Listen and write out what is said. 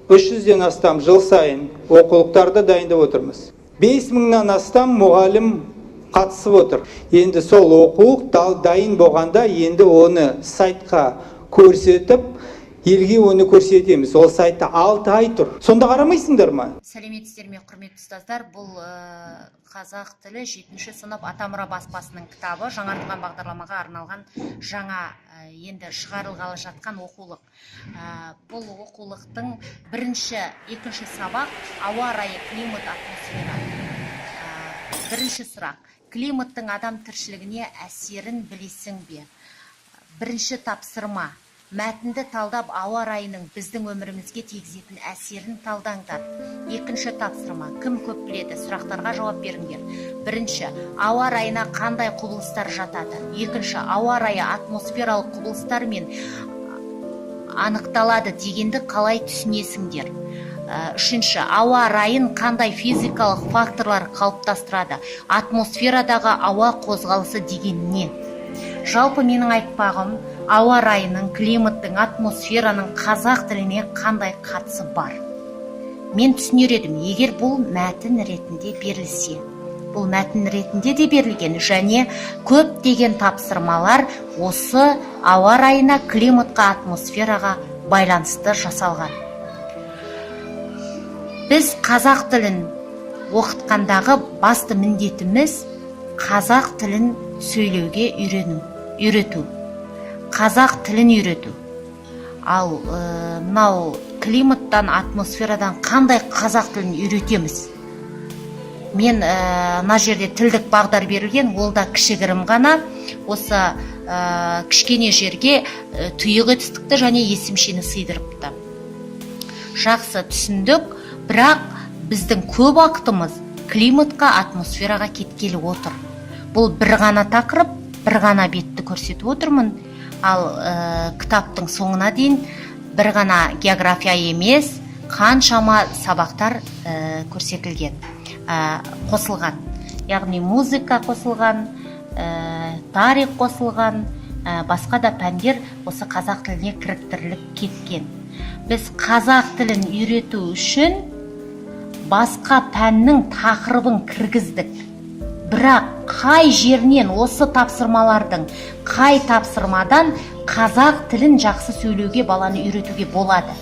300-ден астам жыл сайын оқулықтарды дайындап отырмыз. 5000-нан астам мұғалім қатысып отыр. Енді сол оқулық дайын болғанда енді оны сайтқа көрсетіп, елге оны көрсетеміз. Ол сайтта 6 ай тұр. Сонда қарамайсыңдар ма? Сәлеметсіздер ме, құрметті ұстаздар? Бұл қазақ тілі 7-ші сынып Атамұра баспасының кітабы, жаңартылған бағдарламаға арналған жаңа енді шығарылғалы жатқан оқулық. Бұл оқулықтың бірінші, екінші сабақ ауа райы, климат, атмосфера. Бірінші сұрақ: климаттың адам тіршілігіне әсерін білесің бе? Бірінші тапсырма: мәтінді талдап, ауа райының біздің өмірімізге тигізетін әсерін талдаңдар. Екінші тапсырма: кім көп біледі? Сұрақтарға жауап беріңдер. Бірінші: ауа райына қандай құбылыстар жатады? Екінші: ауа райы атмосфералық құбылыстармен анықталады дегенді қалай түсінесіңдер? Үшінші: ауа райын қандай физикалық факторлар қалыптастырады? Атмосферадағы ауа қозғалысы деген не? Жалпы менің айтпағым, ауа райының, климаттың, атмосфераның қазақ тіліне қандай қатысы бар? Мен түсінер едім, егер бұл мәтін ретінде берілсе. Бұл мәтін ретінде де берілген, және көптеген тапсырмалар осы ауа райына, климатқа, атмосфераға байланысты жасалған. Біз қазақ тілін оқытқандағы басты міндетіміз қазақ тілін сөйлеуге үйрету. Қазақ тілін үйрету. Ал мынау климаттан, атмосферадан қандай қазақ тілін үйретеміз? Мен мына жерде тілдік бағдар берілген, ол да кішігірім ғана. Осы кішкене жерге тұйық етістікті және есімшені сыйдырыпты. Жақсы түсіндік, бірақ біздің көп уақытымыз климатқа, атмосфераға кеткелі отыр. Бұл бір ғана тақырып, бір ғана бетті көрсетіп отырмын. Ал кітаптың соңына дейін бір ғана география емес, қаншама сабақтар көрсетілген, қосылған. Яғни музыка қосылған, тарих қосылған, басқа да пәндер осы қазақ тіліне кіріктіріліп кеткен. Біз қазақ тілін үйрету үшін басқа пәннің тақырыбын кіргіздік. Бірақ қай жерінен, осы тапсырмалардың қай тапсырмадан қазақ тілін жақсы сөйлеуге баланы үйретуге болады?